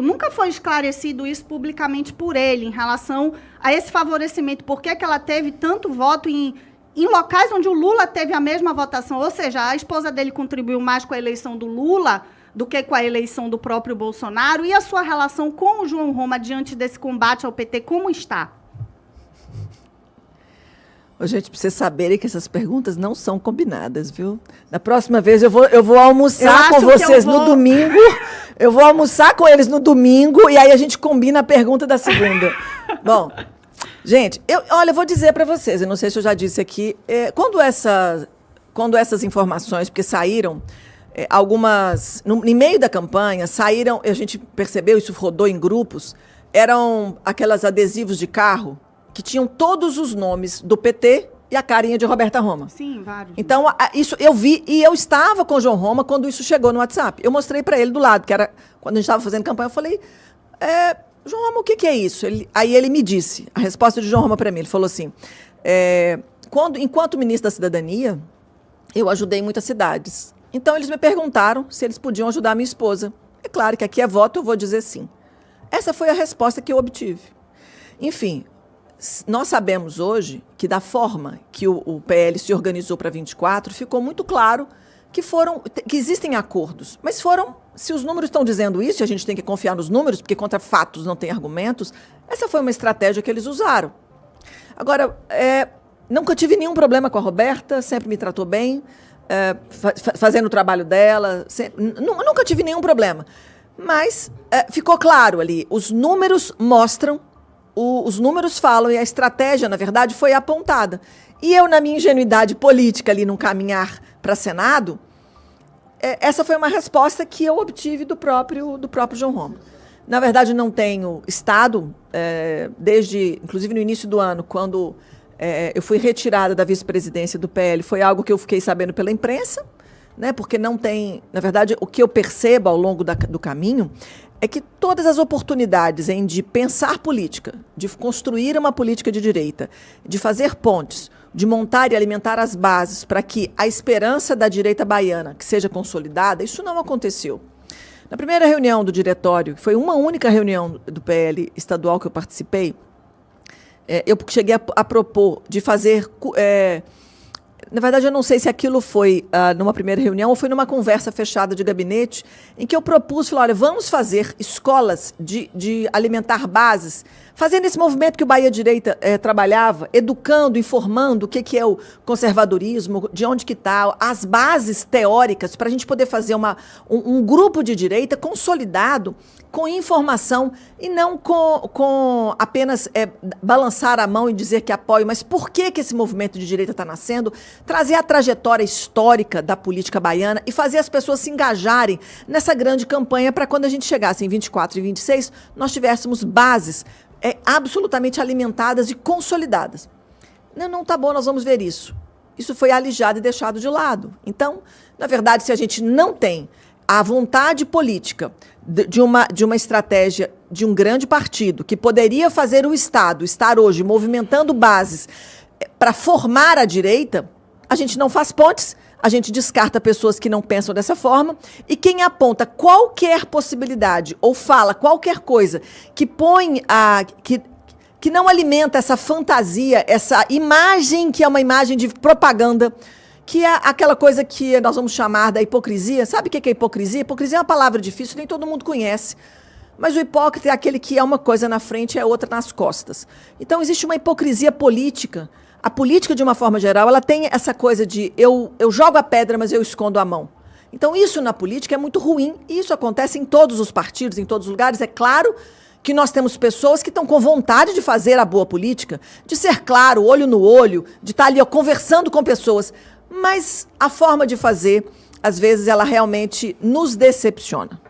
Nunca foi esclarecido isso publicamente por ele, em relação a esse favorecimento. Por que ela teve tanto voto em locais onde o Lula teve a mesma votação? Ou seja, a esposa dele contribuiu mais com a eleição do Lula do que com a eleição do próprio Bolsonaro. E a sua relação com o João Roma diante desse combate ao PT, como está? Gente, para vocês saberem que essas perguntas não são combinadas, viu? Da próxima vez eu vou almoçar com vocês no domingo. Eu vou almoçar com eles no domingo e aí a gente combina a pergunta da segunda. Bom, gente, olha, eu vou dizer para vocês, eu não sei se eu já disse aqui, quando essas informações, porque saíram algumas, em meio da campanha, saíram, a gente percebeu, isso rodou em grupos, eram aquelas adesivos de carro que tinham todos os nomes do PT e a carinha de Roberta Roma. Sim, vários. Então, isso eu vi, e eu estava com o João Roma quando isso chegou no WhatsApp. Eu mostrei para ele do lado, que era quando a gente estava fazendo campanha, eu falei, João Roma, o que é isso? Aí ele me disse, a resposta de João Roma para mim, ele falou assim, enquanto ministro da Cidadania, eu ajudei muitas cidades. Então, eles me perguntaram se eles podiam ajudar a minha esposa. É claro que aqui é voto, eu vou dizer sim. Essa foi a resposta que eu obtive. Enfim, nós sabemos hoje que, da forma que o PL se organizou para 24, ficou muito claro que existem acordos. Mas se os números estão dizendo isso, e a gente tem que confiar nos números, porque contra fatos não tem argumentos, essa foi uma estratégia que eles usaram. Agora, nunca tive nenhum problema com a Roberta, sempre me tratou bem, fazendo o trabalho dela, nunca tive nenhum problema. Mas ficou claro ali, os números mostram, os números falam, e a estratégia, na verdade, foi apontada. E eu, na minha ingenuidade política, ali, num caminhar para Senado, essa foi uma resposta que eu obtive do próprio João Roma. Na verdade, não tenho estado, inclusive no início do ano, quando eu fui retirada da vice-presidência do PL, foi algo que eu fiquei sabendo pela imprensa, né, porque não tem... Na verdade, o que eu percebo ao longo do caminho é que todas as oportunidades de pensar política, de construir uma política de direita, de fazer pontes, de montar e alimentar as bases para que a esperança da direita baiana que seja consolidada, isso não aconteceu. Na primeira reunião do diretório, que foi uma única reunião do PL estadual que eu participei, eu cheguei a propor de fazer... Na verdade, eu não sei se aquilo foi numa primeira reunião ou foi numa conversa fechada de gabinete, em que eu propus, falei, olha, vamos fazer escolas de alimentar bases, fazendo esse movimento que o Bahia Direita trabalhava, educando, informando o que é o conservadorismo, de onde que está, as bases teóricas, para a gente poder fazer um grupo de direita consolidado, com informação, e não com apenas balançar a mão e dizer que apoio, mas por que esse movimento de direita está nascendo, trazer a trajetória histórica da política baiana e fazer as pessoas se engajarem nessa grande campanha para quando a gente chegasse em 24 e 26, nós tivéssemos bases absolutamente alimentadas e consolidadas. Não está bom, nós vamos ver isso. Isso foi alijado e deixado de lado. Então, na verdade, se a gente não tem a vontade política de uma estratégia de um grande partido que poderia fazer o Estado estar hoje movimentando bases para formar a direita, a gente não faz pontes, a gente descarta pessoas que não pensam dessa forma, e quem aponta qualquer possibilidade ou fala qualquer coisa que põe que não alimenta essa fantasia, essa imagem que é uma imagem de propaganda, que é aquela coisa que nós vamos chamar da hipocrisia. Sabe o que é hipocrisia? Hipocrisia é uma palavra difícil, nem todo mundo conhece. Mas o hipócrita é aquele que é uma coisa na frente e é outra nas costas. Então, existe uma hipocrisia política. A política, de uma forma geral, ela tem essa coisa de eu jogo a pedra, mas eu escondo a mão. Então, isso na política é muito ruim. E isso acontece em todos os partidos, em todos os lugares. É claro que nós temos pessoas que estão com vontade de fazer a boa política, de ser claro, olho no olho, de estar ali conversando com pessoas. Mas a forma de fazer, às vezes, ela realmente nos decepciona.